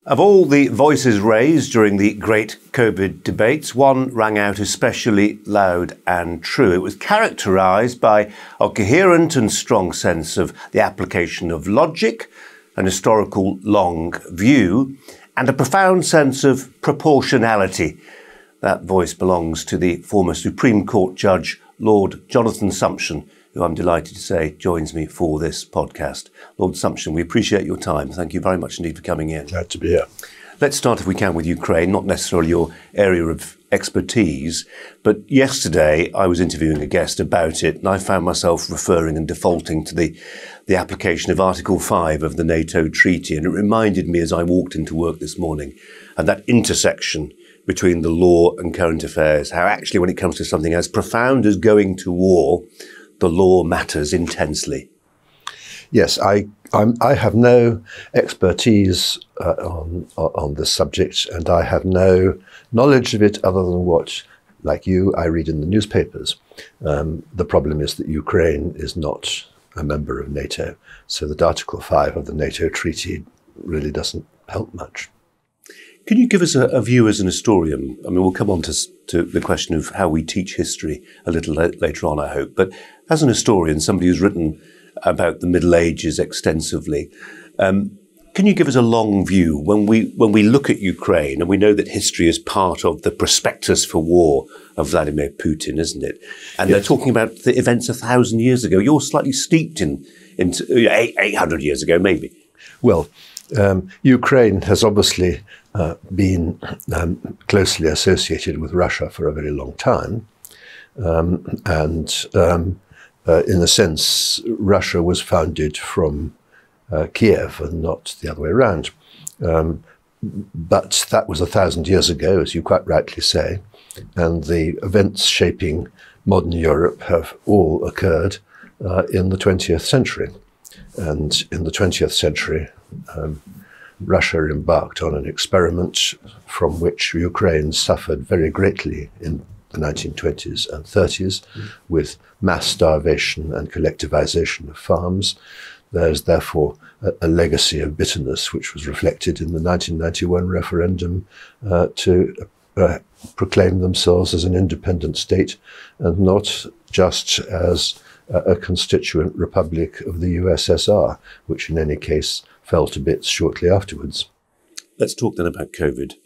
Of all the voices raised during the great COVID debates, one rang out especially loud and true. It was characterised by a coherent and strong sense of the application of logic, an historical long view, and a profound sense of proportionality. That voice belongs to the former Supreme Court Judge, Lord Jonathan Sumption, who I'm delighted to say joins me for this podcast. Lord Sumption, we appreciate your time. Thank you very much indeed for coming in. Glad to be here. Let's start, if we can, with Ukraine, not necessarily your area of expertise, but yesterday I was interviewing a guest about it, and I found myself referring and defaulting to the application of Article 5 of the NATO treaty, and it reminded me as I walked into work this morning of that intersection between the law and current affairs, how actually when it comes to something as profound as going to war, the law matters intensely. Yes, I have no expertise on this subject, and I have no knowledge of it other than what, like you, I read in the newspapers. The problem is that Ukraine is not a member of NATO, so that Article 5 of the NATO treaty really doesn't help much. Can you give us a view as an historian? I mean, we'll come on to the question of how we teach history a little later on, I hope. But as an historian, somebody who's written about the Middle Ages extensively, can you give us a long view when we look at Ukraine, and we know that history is part of the prospectus for war of Vladimir Putin, isn't it? And yes. They're talking about the events 1,000 years ago. You're slightly steeped in 800 years ago, maybe. Well, Ukraine has obviously been closely associated with Russia for a very long time. In a sense, Russia was founded from Kiev and not the other way around. But that was 1,000 years ago, as you quite rightly say, and the events shaping modern Europe have all occurred in the 20th century. And in the 20th century, Russia embarked on an experiment from which Ukraine suffered very greatly in the 1920s and 30s, with mass starvation and collectivization of farms. There's therefore a legacy of bitterness which was reflected in the 1991 referendum to proclaim themselves as an independent state and not just as a constituent republic of the USSR, which in any case fell to bits shortly afterwards. Let's talk then about COVID.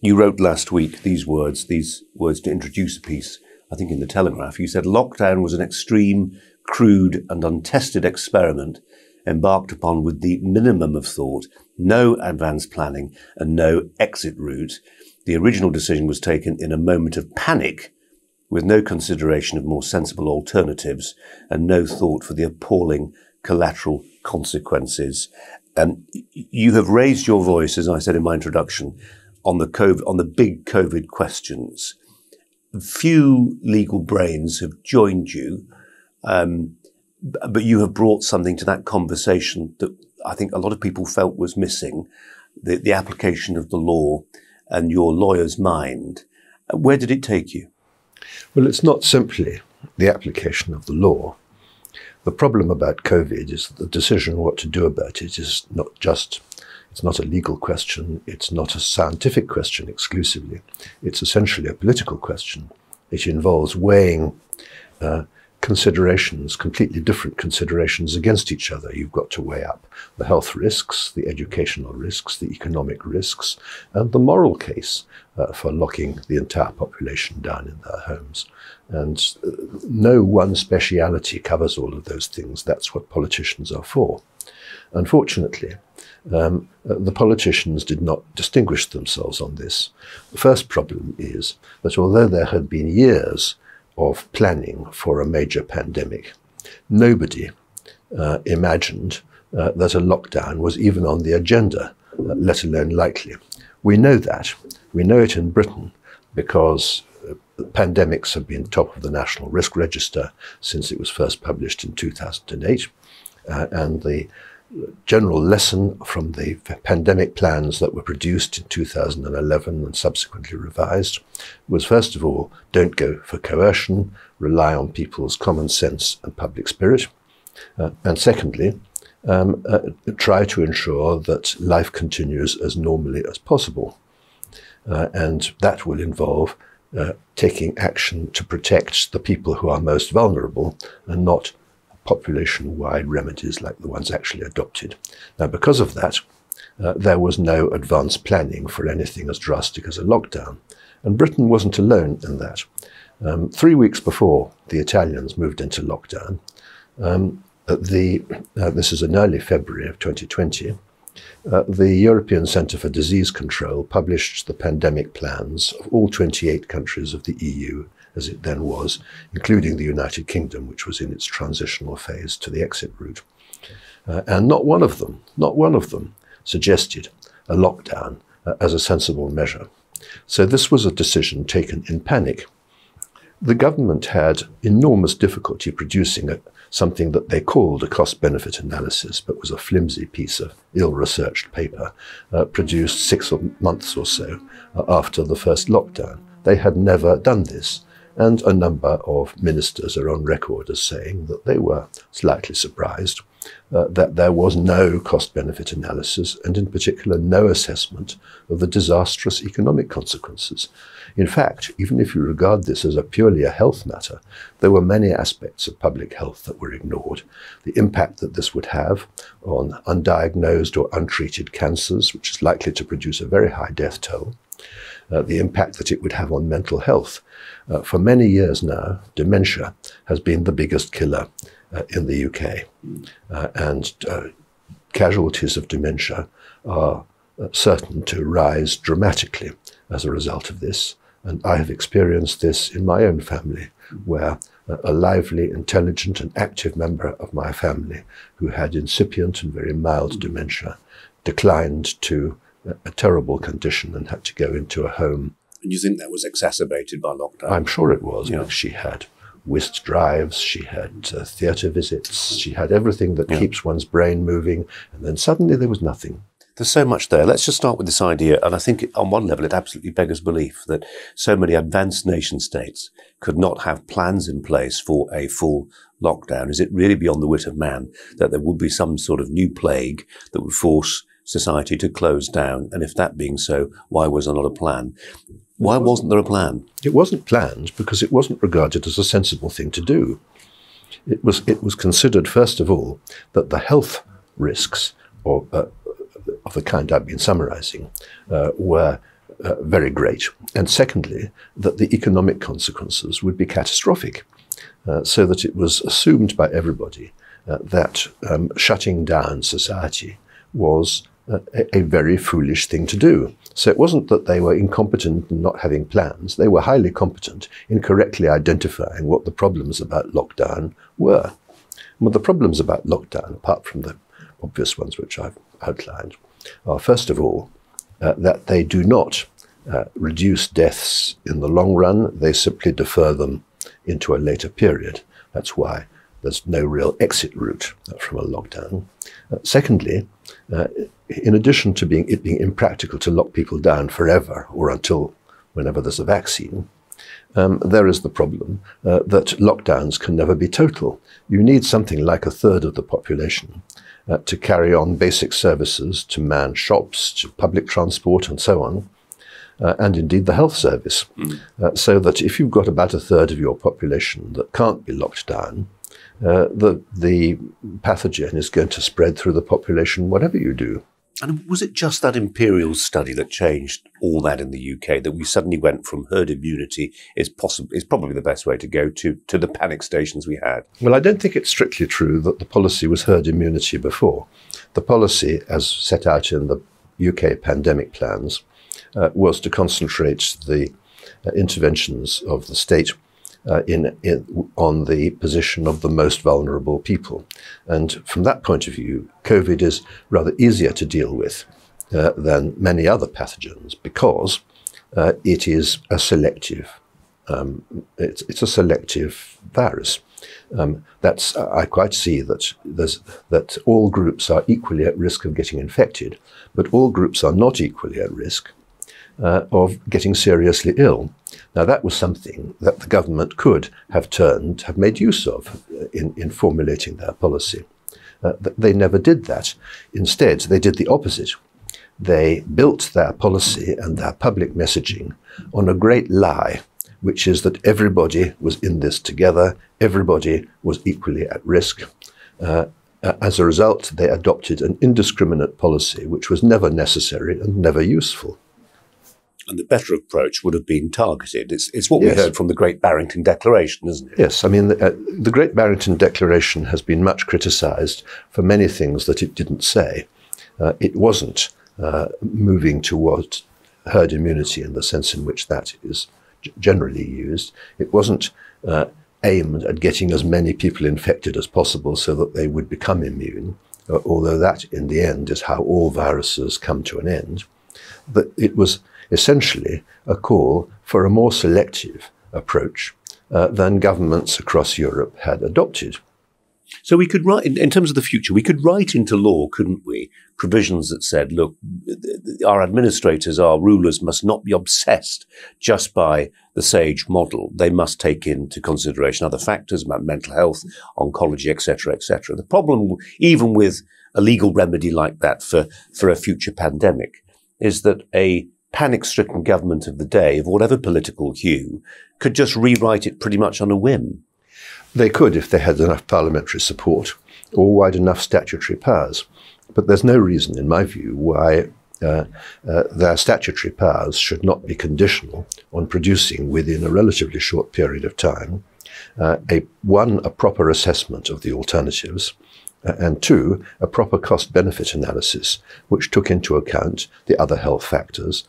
You wrote last week these words to introduce a piece, I think in the Telegraph. You said lockdown was an extreme, crude and untested experiment embarked upon with the minimum of thought, no advanced planning and no exit route. The original decision was taken in a moment of panic, with no consideration of more sensible alternatives and no thought for the appalling collateral consequences. And you have raised your voice, as I said in my introduction, on the big COVID questions. Few legal brains have joined you, but you have brought something to that conversation that I think a lot of people felt was missing, the application of the law and your lawyer's mind. Where did it take you? Well, it's not simply the application of the law. The problem about COVID is that the decision what to do about it is it's not a legal question, it's not a scientific question exclusively. It's essentially a political question. It involves weighing considerations, completely different considerations against each other. You've got to weigh up the health risks, the educational risks, the economic risks, and the moral case for locking the entire population down in their homes. And no one speciality covers all of those things. That's what politicians are for. Unfortunately, the politicians did not distinguish themselves on this. The first problem is that although there had been years of planning for a major pandemic, nobody imagined that a lockdown was even on the agenda, let alone likely. We know that. We know it in Britain because pandemics have been top of the National Risk Register since it was first published in 2008. And the general lesson from the pandemic plans that were produced in 2011 and subsequently revised was, first of all, don't go for coercion, rely on people's common sense and public spirit. And secondly, try to ensure that life continues as normally as possible. And that will involve taking action to protect the people who are most vulnerable and not population-wide remedies like the ones actually adopted. Now, because of that, there was no advanced planning for anything as drastic as a lockdown. And Britain wasn't alone in that. 3 weeks before the Italians moved into lockdown, this is in early February of 2020, the European Centre for Disease Control published the pandemic plans of all 28 countries of the EU, as it then was, including the United Kingdom, which was in its transitional phase to the exit route. And not one of them suggested a lockdown as a sensible measure. So this was a decision taken in panic. The government had enormous difficulty producing something that they called a cost-benefit analysis, but was a flimsy piece of ill-researched paper produced 6 months or so after the first lockdown. They had never done this, and a number of ministers are on record as saying that they were slightly surprised that there was no cost-benefit analysis, and in particular no assessment of the disastrous economic consequences. In fact, even if you regard this as purely a health matter, there were many aspects of public health that were ignored. The impact that this would have on undiagnosed or untreated cancers, which is likely to produce a very high death toll. The impact that it would have on mental health. For many years now, dementia has been the biggest killer in the UK. And casualties of dementia are certain to rise dramatically as a result of this. And I have experienced this in my own family, where a lively, intelligent and active member of my family who had incipient and very mild dementia declined to a terrible condition and had to go into a home. And you think that was exacerbated by lockdown? I'm sure it was. Yeah. She had whist drives, she had theatre visits, she had everything that keeps one's brain moving, and then suddenly there was nothing. There's so much there. Let's just start with this idea, and I think on one level it absolutely beggars belief that so many advanced nation states could not have plans in place for a full lockdown. Is it really beyond the wit of man that there would be some sort of new plague that would force society to close down? And if that being so, why was there not a plan? Why wasn't there a plan? It wasn't planned because it wasn't regarded as a sensible thing to do. It was considered, first of all, that the health risks of the kind I've been summarizing were very great. And secondly, that the economic consequences would be catastrophic. So that it was assumed by everybody that shutting down society was a very foolish thing to do. So it wasn't that they were incompetent in not having plans. They were highly competent in correctly identifying what the problems about lockdown were. Well, the problems about lockdown, apart from the obvious ones which I've outlined, are first of all that they do not reduce deaths in the long run. They simply defer them into a later period. That's why there's no real exit route from a lockdown. Secondly, in addition to it being impractical to lock people down forever or until whenever there's a vaccine, there is the problem that lockdowns can never be total. You need something like a third of the population to carry on basic services, to man shops, to public transport and so on, and indeed the health service. So that if you've got about a third of your population that can't be locked down, the pathogen is going to spread through the population whatever you do. And was it just that Imperial study that changed all that in the UK, that we suddenly went from herd immunity is probably the best way to go to the panic stations we had? Well, I don't think it's strictly true that the policy was herd immunity before. The policy, as set out in the UK pandemic plans, was to concentrate the interventions of the state on the position of the most vulnerable people. And from that point of view, COVID is rather easier to deal with than many other pathogens because it is a selective, it's a selective virus. I quite see that all groups are equally at risk of getting infected, but all groups are not equally at risk of getting seriously ill. Now, that was something that the government could have made use of in formulating their policy. They never did that. Instead, they did the opposite. They built their policy and their public messaging on a great lie, which is that everybody was in this together, everybody was equally at risk. As a result, they adopted an indiscriminate policy which was never necessary and never useful. And the better approach would have been targeted. It's what Yes. we heard from the Great Barrington Declaration, isn't it? Yes, I mean, the Great Barrington Declaration has been much criticised for many things that it didn't say. It wasn't moving towards herd immunity in the sense in which that is generally used. It wasn't aimed at getting as many people infected as possible so that they would become immune, although that in the end is how all viruses come to an end. But it was essentially a call for a more selective approach than governments across Europe had adopted. So we could write, in terms of the future, we could write into law, couldn't we, provisions that said, look, our administrators, our rulers must not be obsessed just by the SAGE model. They must take into consideration other factors about mental health, oncology, etc., etc. The problem, even with a legal remedy like that for a future pandemic, is that a panic-stricken government of the day, of whatever political hue, could just rewrite it pretty much on a whim. They could if they had enough parliamentary support or wide enough statutory powers. But there's no reason, in my view, why their statutory powers should not be conditional on producing within a relatively short period of time a proper assessment of the alternatives, and two, a proper cost-benefit analysis, which took into account the other health factors,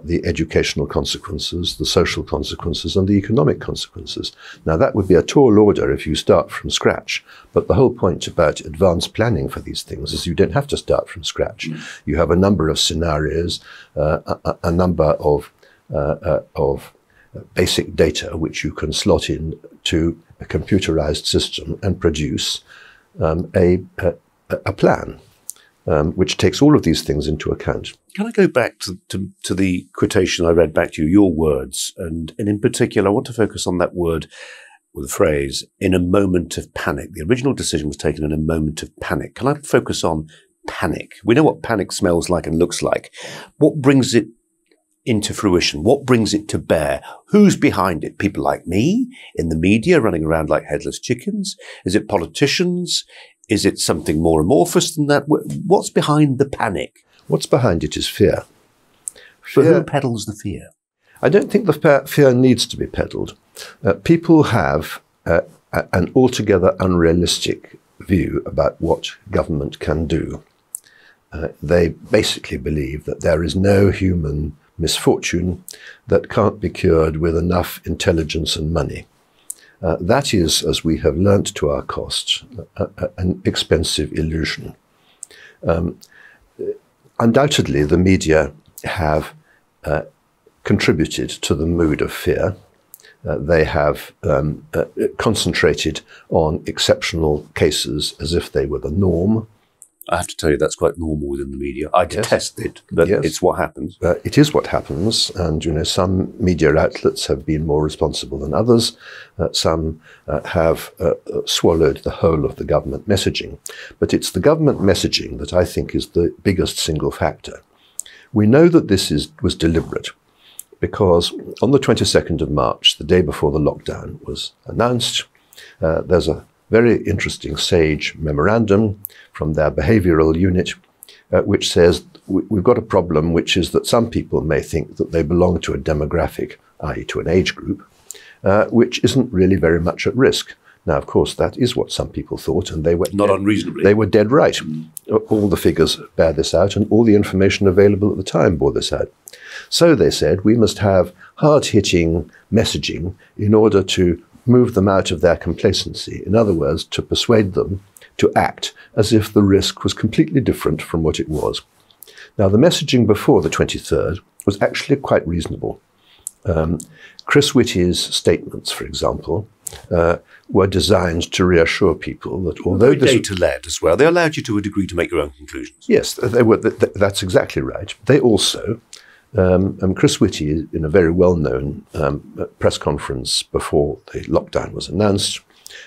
the educational consequences, the social consequences, and the economic consequences. Now, that would be a tall order if you start from scratch, but the whole point about advanced planning for these things is you don't have to start from scratch. You have a number of scenarios, a number of basic data which you can slot in to a computerized system and produce a plan which takes all of these things into account. Can I go back to the quotation I read back to you, your words, and in particular, I want to focus on that word with the phrase, in a moment of panic. The original decision was taken in a moment of panic. Can I focus on panic? We know what panic smells like and looks like. What brings it into fruition? What brings it to bear? Who's behind it? People like me in the media running around like headless chickens? Is it politicians? Is it something more amorphous than that? What's behind the panic? What's behind it is fear. But who peddles the fear? I don't think the fear needs to be peddled. People have an altogether unrealistic view about what government can do. They basically believe that there is no human misfortune that can't be cured with enough intelligence and money. That is, as we have learnt to our cost, an expensive illusion. Undoubtedly, the media have contributed to the mood of fear. They have concentrated on exceptional cases as if they were the norm. I have to tell you, that's quite normal within the media. I detest it, but it's what happens. It is what happens, and some media outlets have been more responsible than others. Some have swallowed the whole of the government messaging. But it's the government messaging that I think is the biggest single factor. We know that this was deliberate, because on the 22nd of March, the day before the lockdown was announced, there's a very interesting SAGE memorandum from their behavioral unit, which says we've got a problem, which is that some people may think that they belong to a demographic, i.e. to an age group, which isn't really very much at risk. Now, of course, that is what some people thought, and they were not unreasonably. They were dead right. All the figures bear this out, and all the information available at the time bore this out. So they said we must have hard-hitting messaging in order to move them out of their complacency. In other words, to persuade them to act as if the risk was completely different from what it was. Now, the messaging before the 23rd was actually quite reasonable. Chris Whitty's statements, for example, were designed to reassure people that although this data-led as well, they allowed you to a degree to make your own conclusions. Yes, they were. That's exactly right. They also, Chris Whitty, in a very well-known press conference before the lockdown was announced,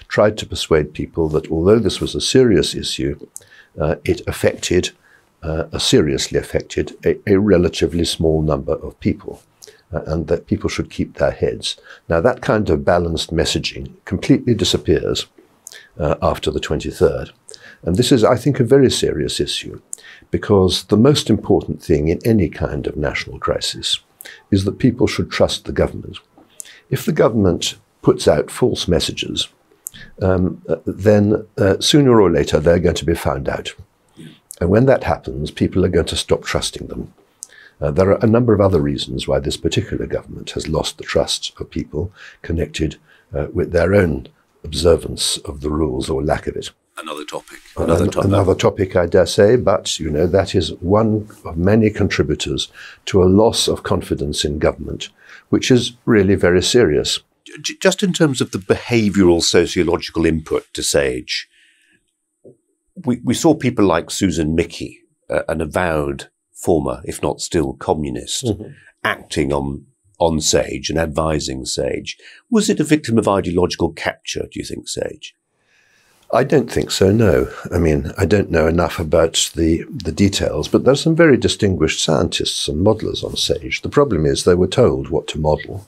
tried to persuade people that although this was a serious issue, it seriously affected a relatively small number of people, and that people should keep their heads. Now, that kind of balanced messaging completely disappears after the 23rd. And this is, I think, a very serious issue, because the most important thing in any kind of national crisis is that people should trust the government. If the government puts out false messages, then sooner or later they're going to be found out. And when that happens, people are going to stop trusting them. There are a number of other reasons why this particular government has lost the trust of people connected with their own observance of the rules or lack of it. Another topic, I dare say, but, you know, that is one of many contributors to a loss of confidence in government, which is really very serious. Just in terms of the behavioural sociological input to SAGE, we saw people like Susan Mickey, an avowed former, if not still, communist, acting on SAGE and advising SAGE. Was it a victim of ideological capture, do you think, SAGE? I don't think so, no. I mean, I don't know enough about the details, but there's some very distinguished scientists and modelers on SAGE. The problem is they were told what to model,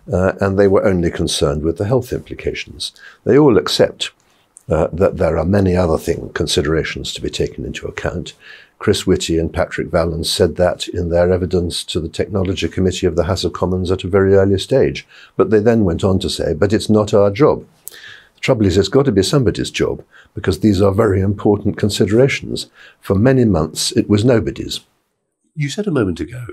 and they were only concerned with the health implications. They all accept that there are many other considerations to be taken into account. Chris Whitty and Patrick Vallance said that in their evidence to the Technology Committee of the House of Commons at a very early stage. But they then went on to say, but it's not our job. The trouble is, it's got to be somebody's job, because these are very important considerations. For many months, it was nobody's. You said a moment ago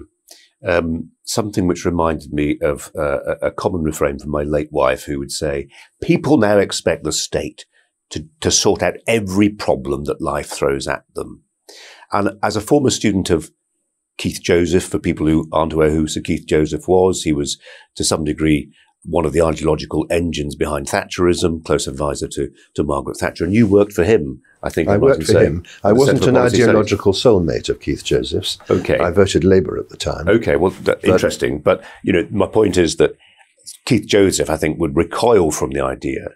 something which reminded me of a common refrain from my late wife, who would say, people now expect the state to sort out every problem that life throws at them. And as a former student of Keith Joseph, for people who aren't aware who Sir Keith Joseph was, he was to some degree one of the ideological engines behind Thatcherism, close advisor to Margaret Thatcher. And you worked for him, I think. I worked for him. I wasn't an ideological soulmate of Keith Joseph's. Okay. I voted Labour at the time. Okay, well, interesting. But, you know, my point is that Keith Joseph, I think, would recoil from the idea,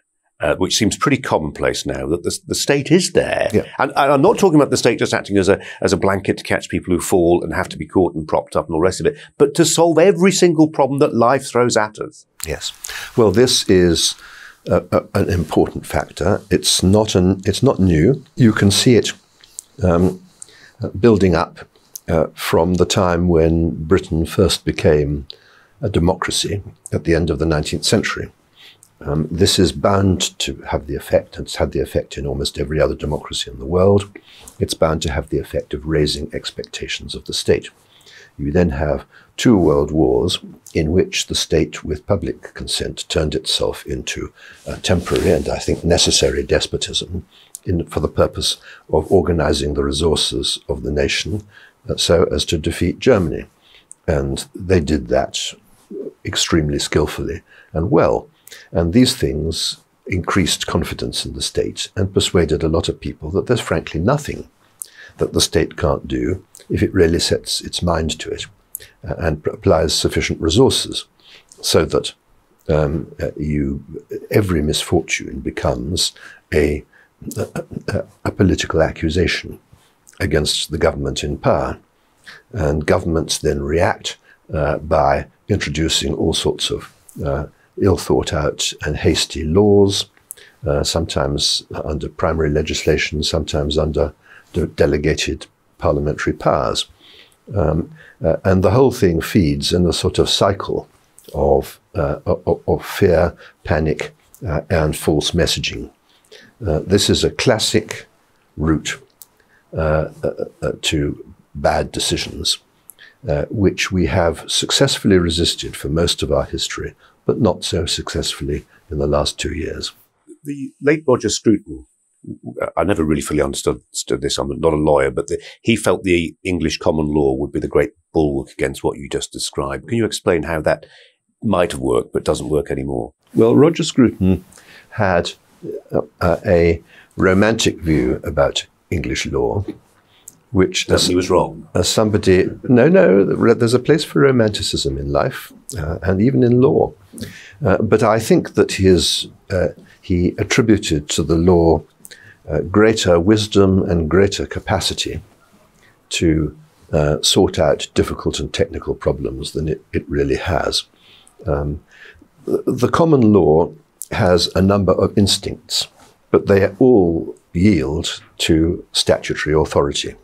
which seems pretty commonplace now, that the state is there. Yeah. And I'm not talking about the state just acting as a blanket to catch people who fall and have to be caught and propped up and all the rest of it, but to solve every single problem that life throws at us. Yes. Well, this is an important factor. It's not new. You can see it building up from the time when Britain first became a democracy at the end of the 19th century. This is bound to have the effect, and it's had the effect in almost every other democracy in the world. It's bound to have the effect of raising expectations of the state. You then have 2 world wars in which the state, with public consent, turned itself into a temporary and, I think, necessary despotism for the purpose of organizing the resources of the nation so as to defeat Germany. And they did that extremely skillfully and well. And these things increased confidence in the state and persuaded a lot of people that there's frankly nothing that the state can't do if it really sets its mind to it and applies sufficient resources, so that every misfortune becomes a political accusation against the government in power. And governments then react by introducing all sorts of ill-thought-out and hasty laws, sometimes under primary legislation, sometimes under delegated parliamentary powers. And the whole thing feeds in a sort of cycle of fear, panic, and false messaging. This is a classic route to bad decisions, which we have successfully resisted for most of our history, but not so successfully in the last 2 years. The late Roger Scruton, I never really fully understood this, I'm not a lawyer, but he felt the English common law would be the great bulwark against what you just described. Can you explain how that might have worked but doesn't work anymore? Well, Roger Scruton had a romantic view about English law, which he was wrong. As somebody, no, there's a place for romanticism in life and even in law. But I think that he attributed to the law greater wisdom and greater capacity to sort out difficult and technical problems than it really has. The common law has a number of instincts, but they all yield to statutory authority.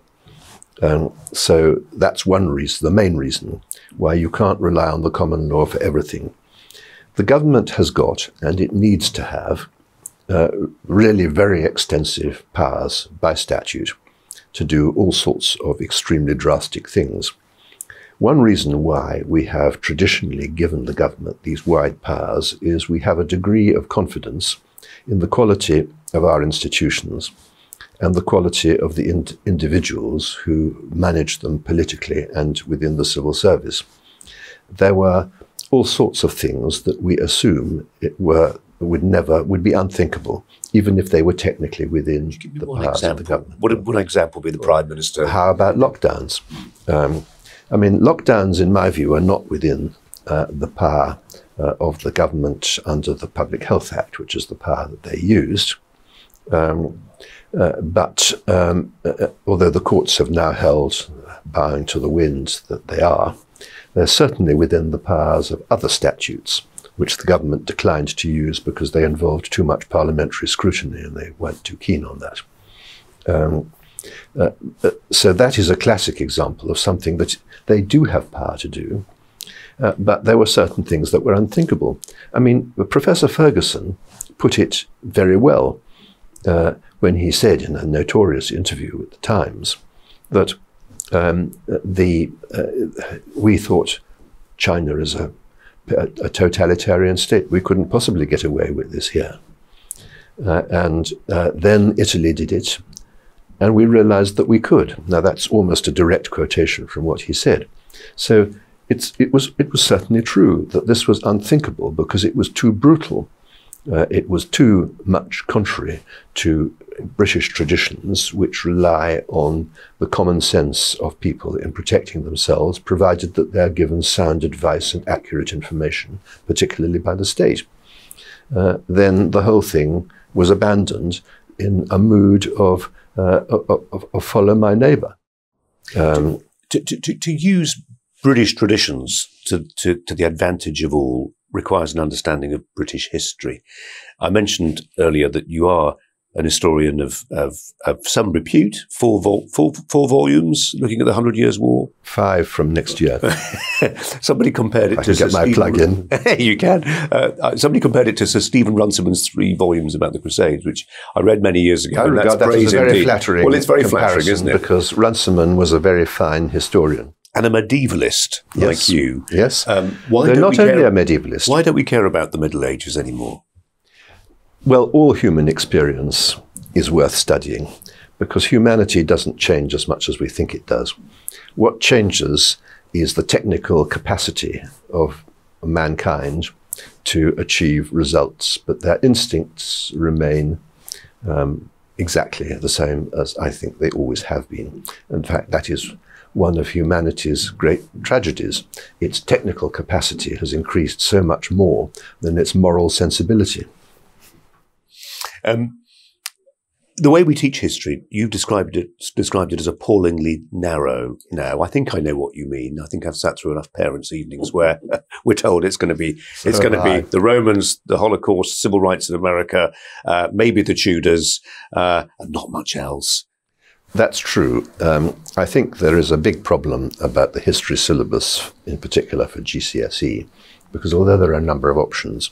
So that's one reason, the main reason, why you can't rely on the common law for everything. The government has got, and it needs to have, really very extensive powers by statute to do all sorts of extremely drastic things. One reason why we have traditionally given the government these wide powers is we have a degree of confidence in the quality of our institutions and the quality of the individuals who manage them politically and within the civil service. There were all sorts of things that we assume would be unthinkable, even if they were technically within the powers of the government. Would an example be the Prime Minister? How about lockdowns? Lockdowns, in my view, are not within the power of the government under the Public Health Act, which is the power that they used. But although the courts have now held, bowing to the wind, that they are, they're certainly within the powers of other statutes, which the government declined to use because they involved too much parliamentary scrutiny and they weren't too keen on that. So that is a classic example of something that they do have power to do, but there were certain things that were unthinkable. Professor Ferguson put it very well when he said in a notorious interview with the Times that we thought China is a totalitarian state. We couldn't possibly get away with this here. And then Italy did it, and we realized that we could. Now that's almost a direct quotation from what he said. So it was certainly true that this was unthinkable because it was too brutal. It was too much contrary to British traditions, which rely on the common sense of people in protecting themselves, provided that they're given sound advice and accurate information, particularly by the state. Then the whole thing was abandoned in a mood of follow my neighbour. To use British traditions to the advantage of all requires an understanding of British history. I mentioned earlier that you are an historian of some repute, four volumes looking at the 100 Years' War. 5 from next year. Somebody compared it to Sir get my plug in. You can. Somebody compared it to Sir Stephen Runciman's 3 volumes about the Crusades, which I read many years ago. I regard that as a very flattering. Well, it's very flattering, isn't it? Because Runciman was a very fine historian. And a medievalist like you. Yes. They're not only a medievalist. Why don't we care about the Middle Ages anymore? Well, all human experience is worth studying because humanity doesn't change as much as we think it does. What changes is the technical capacity of mankind to achieve results, but their instincts remain exactly the same as I think they always have been. In fact, that is one of humanity's great tragedies. Its technical capacity has increased so much more than its moral sensibility. The way we teach history, you've described it as appallingly narrow now. I think I know what you mean. I think I've sat through enough parents' evenings where we're told it's going to be the Romans, the Holocaust, civil rights in America, maybe the Tudors, and not much else. That's true. I think there is a big problem about the history syllabus, in particular for GCSE, because although there are a number of options,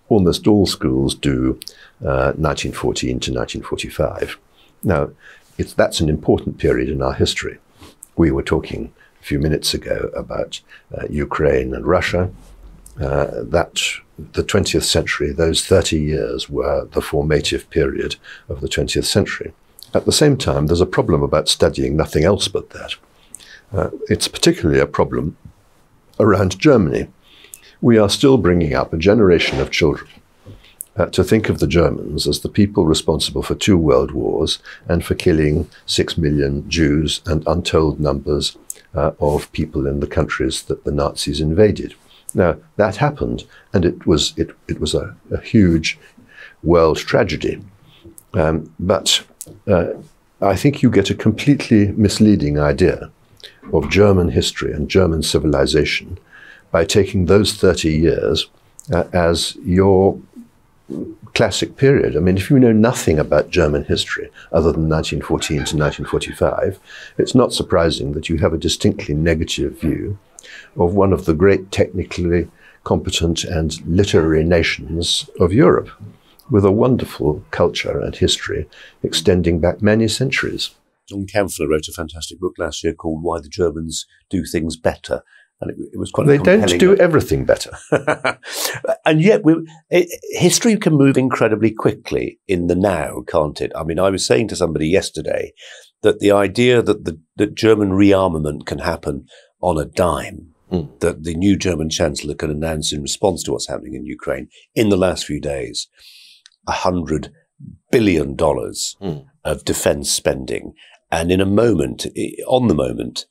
almost all schools do 1914 to 1945. Now, that's an important period in our history. We were talking a few minutes ago about Ukraine and Russia. The 20th century, those 30 years were the formative period of the 20th century. At the same time, there's a problem about studying nothing else but that. It's particularly a problem around Germany. We are still bringing up a generation of children to think of the Germans as the people responsible for 2 world wars and for killing 6 million Jews and untold numbers of people in the countries that the Nazis invaded. Now, that happened, and it was a huge world tragedy. But I think you get a completely misleading idea of German history and German civilization by taking those 30 years as your classic period. I mean, if you know nothing about German history other than 1914 to 1945, it's not surprising that you have a distinctly negative view of one of the great technically competent and literary nations of Europe, with a wonderful culture and history extending back many centuries. John Kampfler wrote a fantastic book last year called Why the Germans Do Things Better. And it was quite They don't do everything better. And yet history can move incredibly quickly in the now, can't it? I mean, I was saying to somebody yesterday that the idea that German rearmament can happen on a dime, that the new German Chancellor can announce in response to what's happening in Ukraine in the last few days, $100 billion of defense spending. And in a moment, on the moment,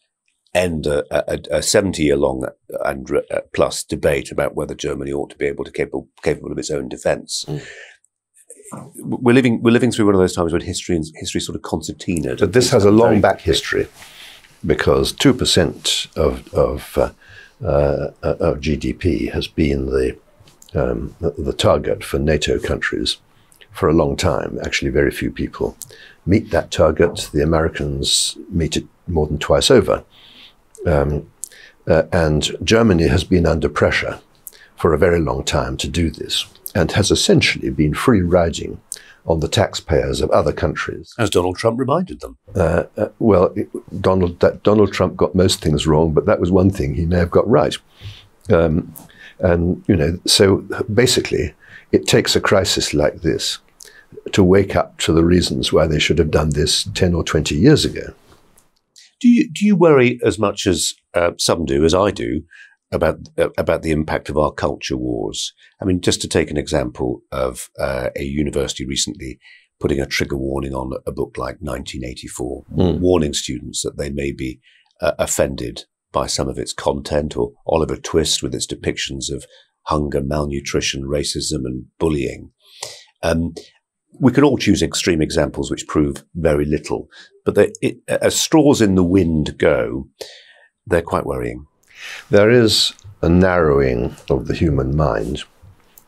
end a 70-year-long and plus debate about whether Germany ought to be capable of its own defence. We're living through one of those times when history sort of concertina. But this has a long back history, because 2% of GDP has been the target for NATO countries for a long time. Actually, very few people meet that target. The Americans meet it more than twice over. And Germany has been under pressure for a very long time to do this, and has essentially been free riding on the taxpayers of other countries. As Donald Trump reminded them. Donald Trump got most things wrong, but that was one thing he may have got right. So basically, it takes a crisis like this to wake up to the reasons why they should have done this 10 or 20 years ago. Do you worry as much as some do, as I do, about the impact of our culture wars? I mean, just to take an example of a university recently putting a trigger warning on a book like 1984, warning students that they may be offended by some of its content, or Oliver Twist with its depictions of hunger, malnutrition, racism, and bullying. We could all choose extreme examples which prove very little, but as straws in the wind go, they're quite worrying. There is a narrowing of the human mind,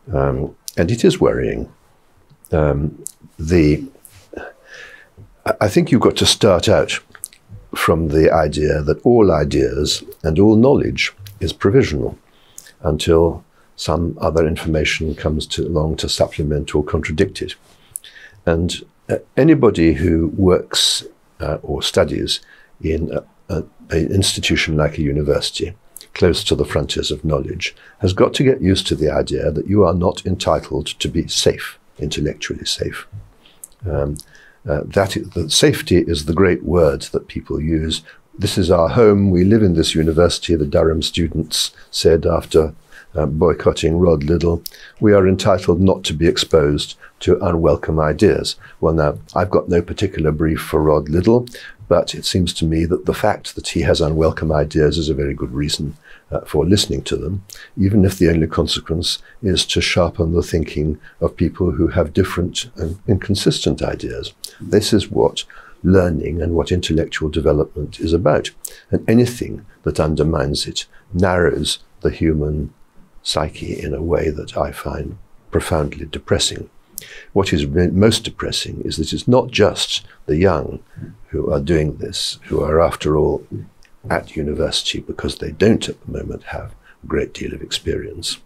and it is worrying. I think you've got to start out from the idea that all ideas and all knowledge is provisional until some other information comes along to supplement or contradict it. And anybody who works or studies in an institution like a university, close to the frontiers of knowledge, has got to get used to the idea that you are not entitled to be safe, intellectually safe. That safety is the great word that people use. This is our home. We live in this university, the Durham students said after boycotting Rod Liddle. We are entitled not to be exposed to unwelcome ideas. Well, now, I've got no particular brief for Rod Liddle, but it seems to me that the fact that he has unwelcome ideas is a very good reason for listening to them, even if the only consequence is to sharpen the thinking of people who have different and inconsistent ideas. This is what learning and what intellectual development is about. And anything that undermines it narrows the human psyche in a way that I find profoundly depressing. What is most depressing is that it's not just the young who are doing this, who are, after all, at university because they don't at the moment have a great deal of experience.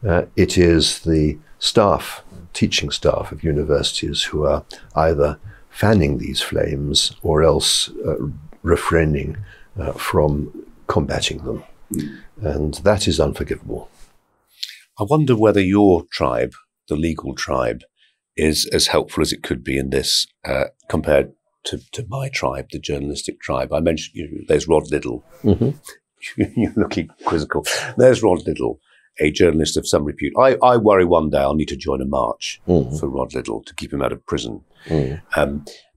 It is the staff, teaching staff of universities who are either fanning these flames or else refraining from combating them. And that is unforgivable. I wonder whether your tribe, the legal tribe, is as helpful as it could be in this compared to my tribe, the journalistic tribe. I mentioned, there's Rod Liddle. Mm-hmm. You're looking quizzical. There's Rod Liddle. a journalist of some repute. I worry one day I'll need to join a march for Rod Liddle to keep him out of prison.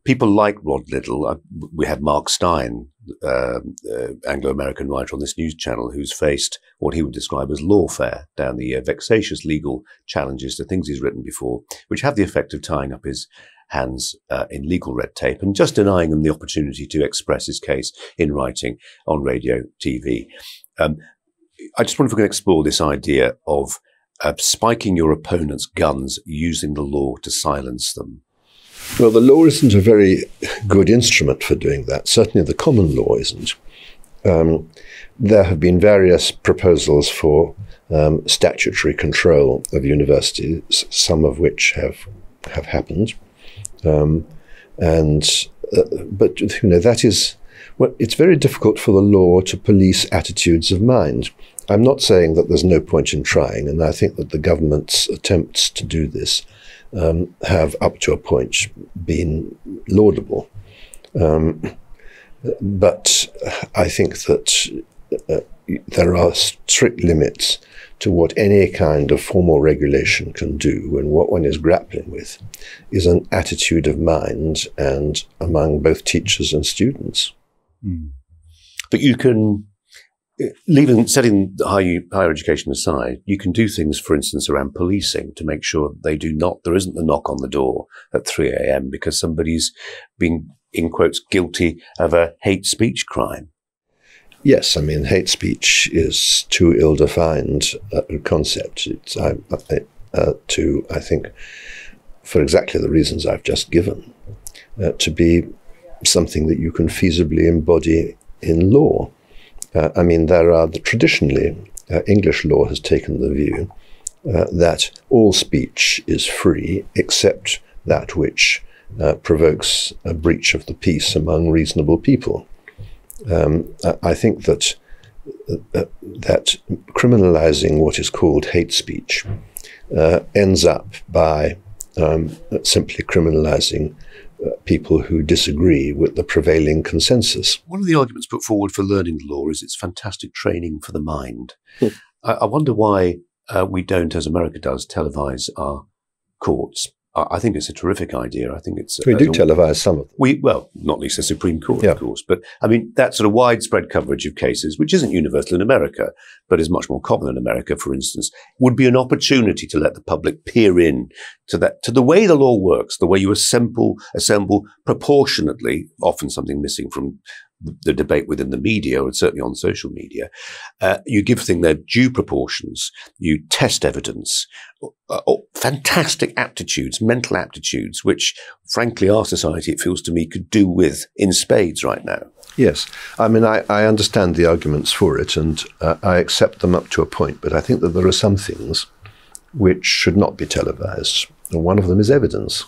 People like Rod Liddle. We had Mark Stein, Anglo-American writer on this news channel, who's faced what he would describe as lawfare down the vexatious legal challenges to things he's written before, which have the effect of tying up his hands in legal red tape and just denying him the opportunity to express his case in writing on radio, TV. I just wonder if we can explore this idea of spiking your opponent's guns using the law to silence them. Well, the law isn't a very good instrument for doing that. Certainly the common law isn't. There have been various proposals for statutory control of universities, some of which have happened. But that is, well, it's very difficult for the law to police attitudes of mind. I'm not saying that there's no point in trying, and I think that the government's attempts to do this have, up to a point, been laudable. But I think that there are strict limits to what any kind of formal regulation can do, and what one is grappling with is an attitude of mind and among both teachers and students. But you can, setting higher education aside, you can do things, for instance, around policing to make sure there isn't the knock on the door at 3 a.m. because somebody's being, in quotes, guilty of a hate speech crime. Yes, I mean, hate speech is too ill-defined a concept. It's I think, for exactly the reasons I've just given, to be something that you can feasibly embody in law. I mean, traditionally, English law has taken the view that all speech is free except that which provokes a breach of the peace among reasonable people. I think that criminalizing what is called hate speech ends up by simply criminalizing people who disagree with the prevailing consensus. One of the arguments put forward for learning the law is it's fantastic training for the mind. I wonder why we don't, as America does, televise our courts. I think it's a terrific idea. I think it's... We do televise some of them. Well, not least the Supreme Court, of course. But, I mean, that sort of widespread coverage of cases, which isn't universal in America, but is much more common in America, for instance, would be an opportunity to let the public peer in to the way the law works, the way you assemble proportionately, often something missing from the debate within the media, or certainly on social media. You give things their due proportions. You test evidence. Fantastic aptitudes, mental aptitudes, which, frankly, our society, it feels to me, could do with in spades right now. Yes. I mean, I understand the arguments for it, and I accept them up to a point, but I think that there are some things which should not be televised. And one of them is evidence,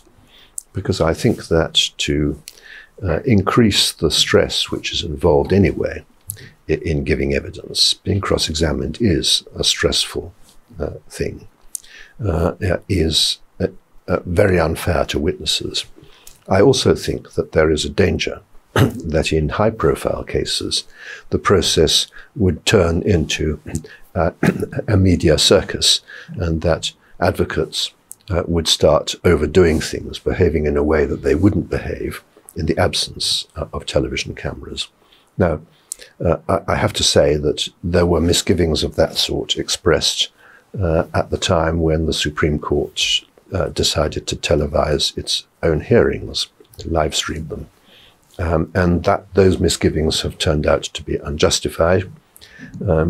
because I think that to increase the stress which is involved anyway in giving evidence, being cross-examined is a stressful thing, is very unfair to witnesses. I also think that there is a danger that in high-profile cases, the process would turn into a media circus, and that advocates would start overdoing things, behaving in a way that they wouldn't behave in the absence of television cameras. Now, I have to say that there were misgivings of that sort expressed at the time when the Supreme Court decided to televise its own hearings, live stream them. And that those misgivings have turned out to be unjustified. I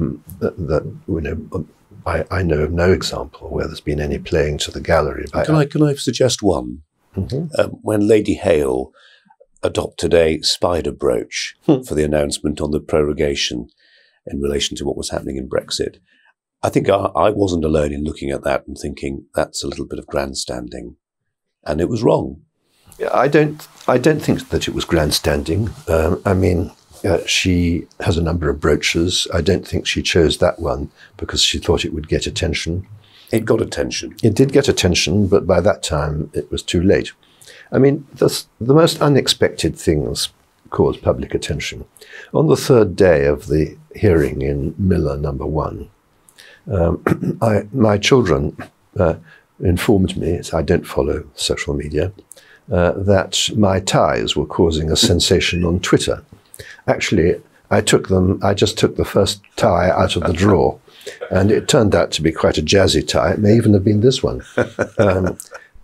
know of no example where there's been any playing to the gallery. Can I suggest one? When Lady Hale adopted a spider brooch for the announcement on the prorogation in relation to what was happening in Brexit, I think I wasn't alone in looking at that and thinking that's a little bit of grandstanding, and it was wrong. I don't think that it was grandstanding. I mean, she has a number of brooches. I don't think she chose that one because she thought it would get attention. It got attention. It did get attention, but by that time it was too late. I mean, the most unexpected things cause public attention. On the third day of the hearing in Miller No. 1, My children informed me, I don't follow social media, that my ties were causing a sensation on Twitter. Actually, I just took the first tie out of the drawer, and it turned out to be quite a jazzy tie. It may even have been this one.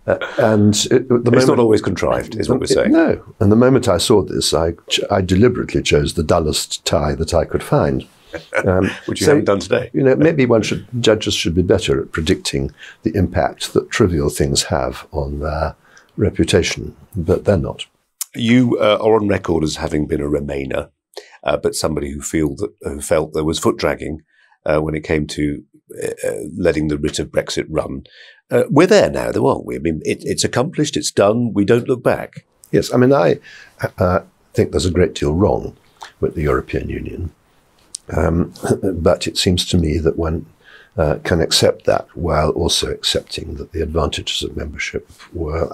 It's not always contrived, is what we're saying. No. And the moment I saw this, I deliberately chose the dullest tie that I could find. Which you haven't done today. Maybe judges should be better at predicting the impact that trivial things have on their reputation, but they're not. You are on record as having been a Remainer, but somebody who felt there was foot dragging when it came to letting the writ of Brexit run. We're there now, though, aren't we? I mean, it's accomplished, it's done, we don't look back. Yes, I mean, I think there's a great deal wrong with the European Union. But it seems to me that one can accept that while also accepting that the advantages of membership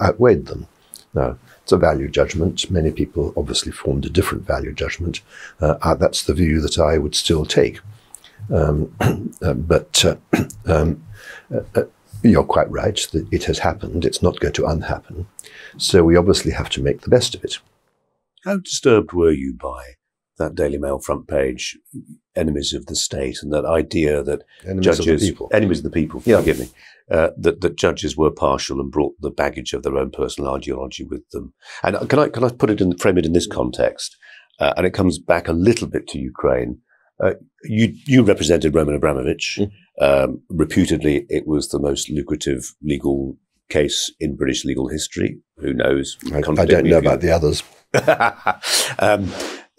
outweighed them. Now, it's a value judgment. Many people obviously formed a different value judgment. That's the view that I would still take. But you're quite right that it has happened. It's not going to unhappen. So we obviously have to make the best of it. How disturbed were you by that Daily Mail front page, enemies of the state, and that idea that enemies of the people, yeah. Forgive me, that judges were partial and brought the baggage of their own personal ideology with them? And can I frame it in this context? And it comes back a little bit to Ukraine. You represented Roman Abramovich. Reputedly, it was the most lucrative legal case in British legal history. Who knows? I don't know about the others.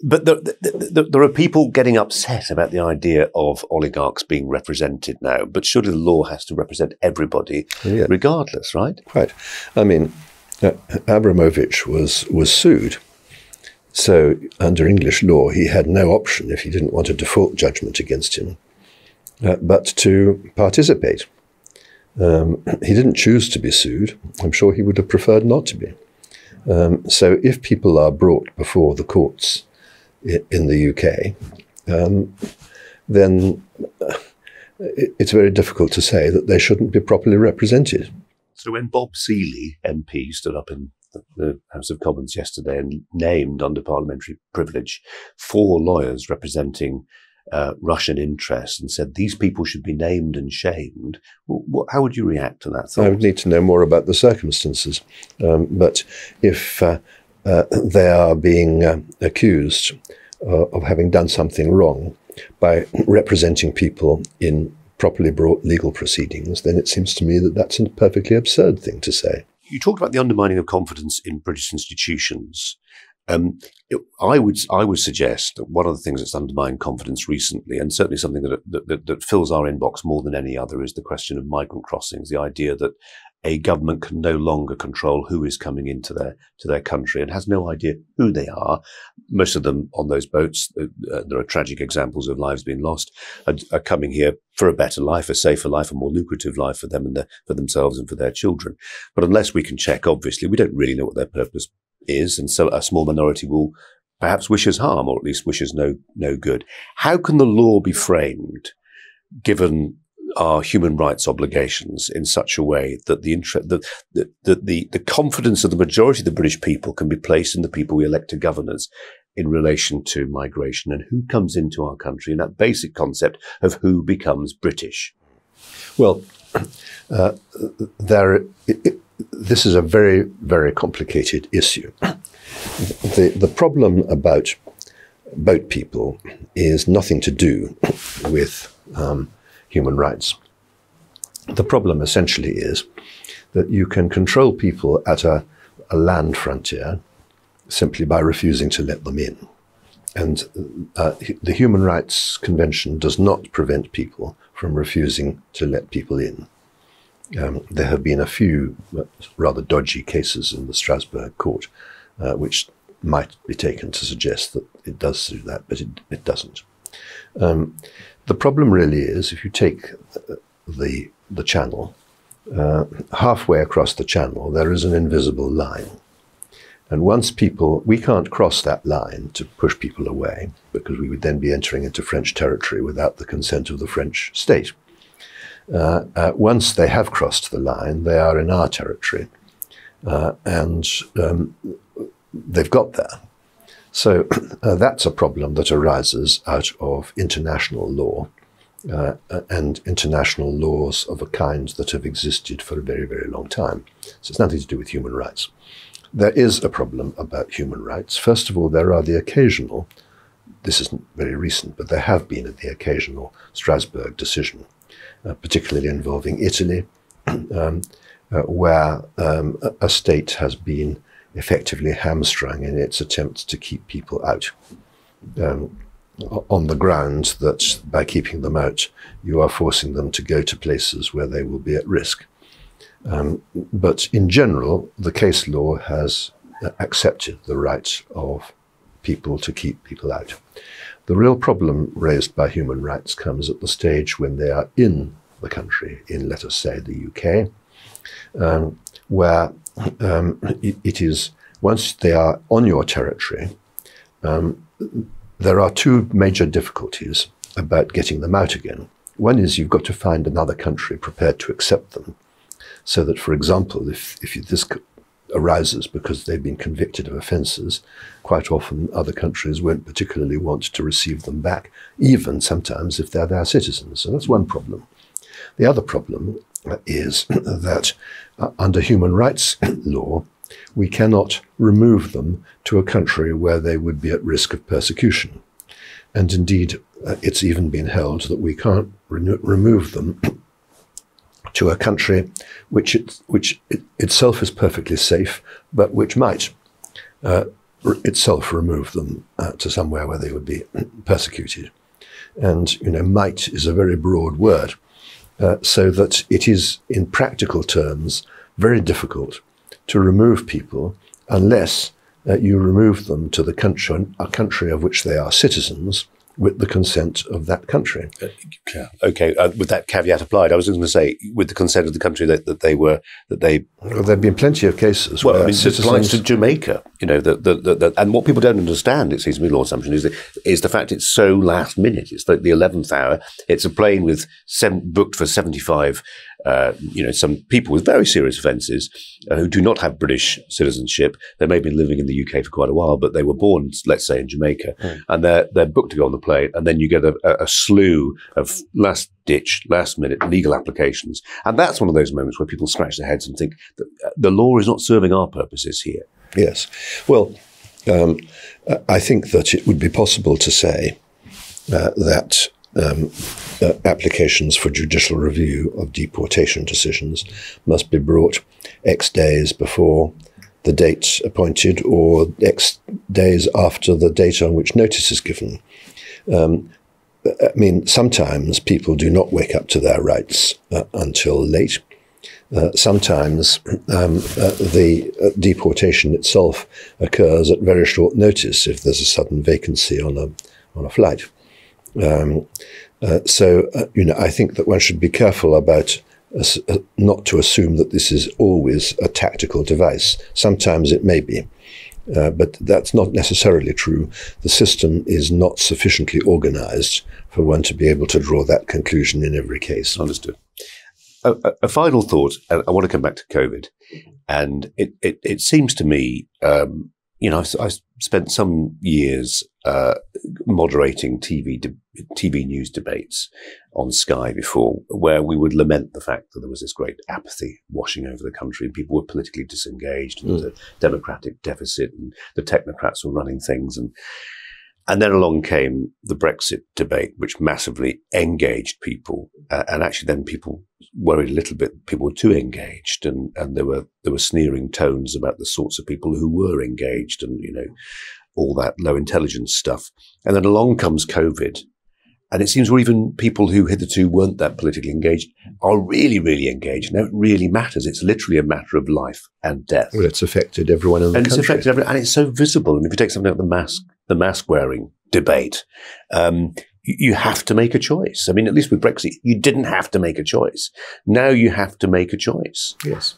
But there are people getting upset about the idea of oligarchs being represented now. But surely the law has to represent everybody, regardless, right? Right. I mean, Abramovich was sued. So under English law, he had no option, if he didn't want a default judgment against him, but to participate. He didn't choose to be sued. I'm sure he would have preferred not to be. So if people are brought before the courts in the UK, then it's very difficult to say that they shouldn't be properly represented. So when Bob Seeley, MP, stood up in the House of Commons yesterday and named under parliamentary privilege 4 lawyers representing Russian interests and said these people should be named and shamed, how would you react to that thought? I would need to know more about the circumstances. But if they are being accused of having done something wrong by representing people in properly brought legal proceedings, then it seems to me that that's a perfectly absurd thing to say. You talked about the undermining of confidence in British institutions. I would suggest that one of the things that's undermined confidence recently, and certainly something that fills our inbox more than any other, is the question of migrant crossings. The idea that a government can no longer control who is coming into their country and has no idea who they are. Most of them on those boats, there are tragic examples of lives being lost, are coming here for a better life, a safer life, a more lucrative life for them and for themselves and for their children. But unless we can check, obviously, we don't really know what their purpose is, and so a small minority will perhaps wish us harm, or at least wish us no good. How can the law be framed, given our human rights obligations, in such a way that the confidence of the majority of the British people can be placed in the people we elect to govern us in relation to migration and who comes into our country, and that basic concept of who becomes British? Well, this is a very, very complicated issue. The problem about boat people is nothing to do with human rights. The problem essentially is that you can control people at a land frontier simply by refusing to let them in. And the Human Rights Convention does not prevent people from refusing to let people in. There have been a few rather dodgy cases in the Strasbourg court, which might be taken to suggest that it does do that, but it doesn't. The problem really is, if you take the channel, halfway across the channel, there is an invisible line. And once we can't cross that line to push people away, because we would then be entering into French territory without the consent of the French state. Once they have crossed the line, they are in our territory, and they've got there. So that's a problem that arises out of international law, and international laws of a kind that have existed for a very, very long time. So it's nothing to do with human rights. There is a problem about human rights. First of all, there are the occasional, this isn't very recent, but there have been the occasional Strasbourg decision, particularly involving Italy, where a state has been effectively hamstrung in its attempts to keep people out, on the grounds that by keeping them out, you are forcing them to go to places where they will be at risk. But in general, the case law has accepted the right of people to keep people out. The real problem raised by human rights comes at the stage when they are in the country, in, let us say, the UK, where it is, once they are on your territory, there are two major difficulties about getting them out again. One is you've got to find another country prepared to accept them, so that, for example, if this arises because they've been convicted of offences, quite often other countries won't particularly want to receive them back, even sometimes if they're their citizens. So that's one problem. The other problem is that under human rights law, we cannot remove them to a country where they would be at risk of persecution. And indeed, it's even been held that we can't remove them to a country which itself is perfectly safe, but which might itself remove them to somewhere where they would be persecuted. And, might is a very broad word, so that it is, in practical terms, very difficult to remove people unless you remove them to a country of which they are citizens, with the consent of that country. Okay, with that caveat applied, I was going to say, with the consent of the country that they. Well, there've been plenty of cases where citizens, it applies to Jamaica, and what people don't understand, it seems to me, Lord Sumption, is the fact it's so last minute. It's like the 11th hour. It's a plane with booked for 75. Some people with very serious offences who do not have British citizenship. They may have been living in the UK for quite a while, but they were born, let's say, in Jamaica, and they're booked to go on the plane, and then you get a slew of last-ditch, last-minute legal applications. And that's one of those moments where people scratch their heads and think that the law is not serving our purposes here. Yes. Well, I think that it would be possible to say that applications for judicial review of deportation decisions must be brought X days before the date appointed or X days after the date on which notice is given. Sometimes people do not wake up to their rights until late. Sometimes the deportation itself occurs at very short notice if there's a sudden vacancy on a flight. I think that one should be careful about not to assume that this is always a tactical device. Sometimes it may be, but that's not necessarily true. The system is not sufficiently organized for one to be able to draw that conclusion in every case. Understood. A final thought, and I want to come back to COVID, and it seems to me, I spent some years moderating TV news debates on Sky before, where we would lament the fact that there was this great apathy washing over the country, and people were politically disengaged, and there was a democratic deficit, and the technocrats were running things, and then along came the Brexit debate, which massively engaged people, and actually then people worried a little bit. People were too engaged, and there were sneering tones about the sorts of people who were engaged, and all that low intelligence stuff. And then along comes COVID, and it seems where even people who hitherto weren't that politically engaged are really, really engaged. Now it really matters. It's literally a matter of life and death. Well, it's affected everyone in the country. It's affected everyone, and it's so visible. And if you take something like the mask wearing debate, you have to make a choice. I mean, at least with Brexit, you didn't have to make a choice. Now you have to make a choice. Yes.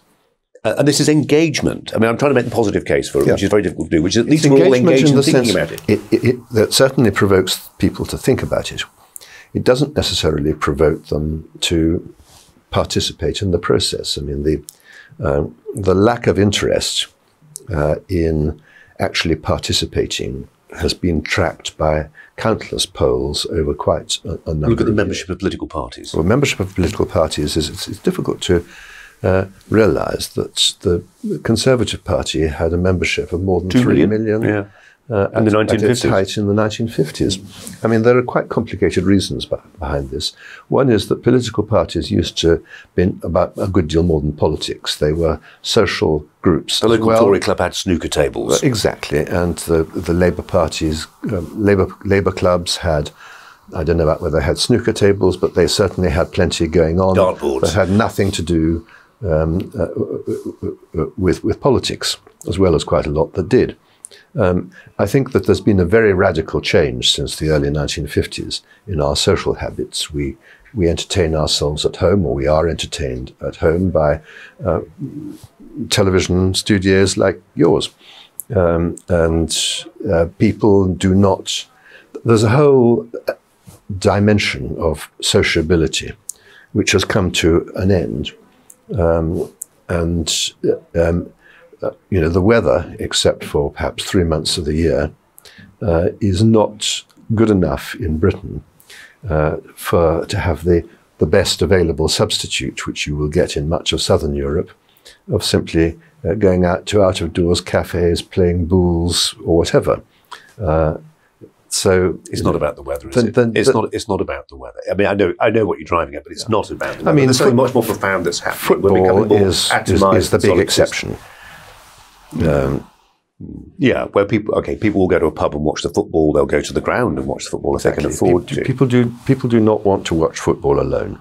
And this is engagement. I mean, I'm trying to make the positive case for it, which is very difficult to do, which is at least we're all engaged in thinking about it. That certainly provokes people to think about it. It doesn't necessarily provoke them to participate in the process. I mean, the lack of interest in actually participating has been tracked by countless polls over quite a number of years. Look at the membership of political parties. Well, membership of political parties it's difficult to realise that the Conservative Party had a membership of more than 3 million. Yeah. In the 1950s. At its height in the 1950s. I mean, there are quite complicated reasons behind this. One is that political parties used to be about a good deal more than politics. They were social groups. The local Tory club had snooker tables. Exactly, and the Labour parties, Labour clubs had, I don't know about whether they had snooker tables, but they certainly had plenty going on. Dartboards. That had nothing to do with politics, as well as quite a lot that did. I think that there's been a very radical change since the early 1950s in our social habits. We entertain ourselves at home, or we are entertained at home by television studios like yours. People do not... There's a whole dimension of sociability which has come to an end. The weather, except for perhaps 3 months of the year, is not good enough in Britain to have the best available substitute, which you will get in much of southern Europe, of simply going out to out-of-doors cafes, playing boules or whatever. So it's not about the weather, is it? It's not about the weather. I mean, I know what you're driving at, but it's not about the weather. I mean, there's something much more profound that's happening. Football is the big exception. Yeah, where people will go to a pub and watch the football. They'll go to the ground and watch the football if they can afford to. People do not want to watch football alone.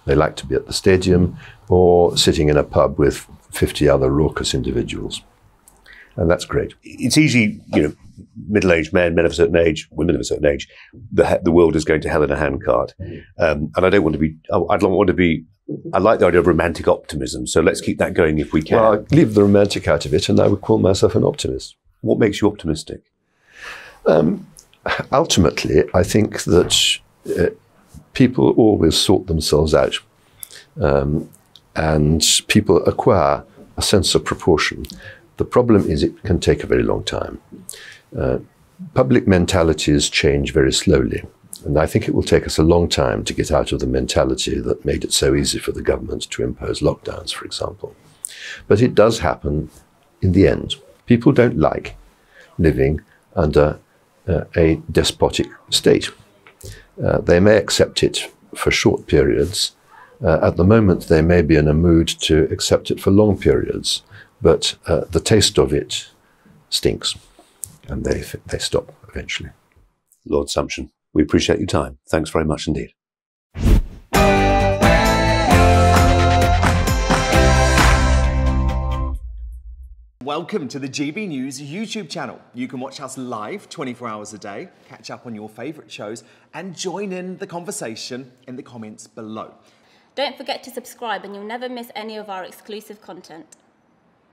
They like to be at the stadium or sitting in a pub with 50 other raucous individuals, and that's great. It's easy, middle-aged men of a certain age, women of a certain age. The world is going to hell in a handcart, and I don't want to be. I don't want to be. I like the idea of romantic optimism, so let's keep that going if we can. Well, I leave the romantic out of it, and I would call myself an optimist. What makes you optimistic? Ultimately, I think that people always sort themselves out, and people acquire a sense of proportion. The problem is it can take a very long time. Public mentalities change very slowly. And I think it will take us a long time to get out of the mentality that made it so easy for the government to impose lockdowns, for example. But it does happen in the end. People don't like living under a despotic state. They may accept it for short periods. At the moment, they may be in a mood to accept it for long periods. But the taste of it stinks, and they stop eventually. Lord Sumption, we appreciate your time. Thanks very much indeed. Welcome to the GB News YouTube channel. You can watch us live 24 hours a day, catch up on your favourite shows, and join in the conversation in the comments below. Don't forget to subscribe and you'll never miss any of our exclusive content.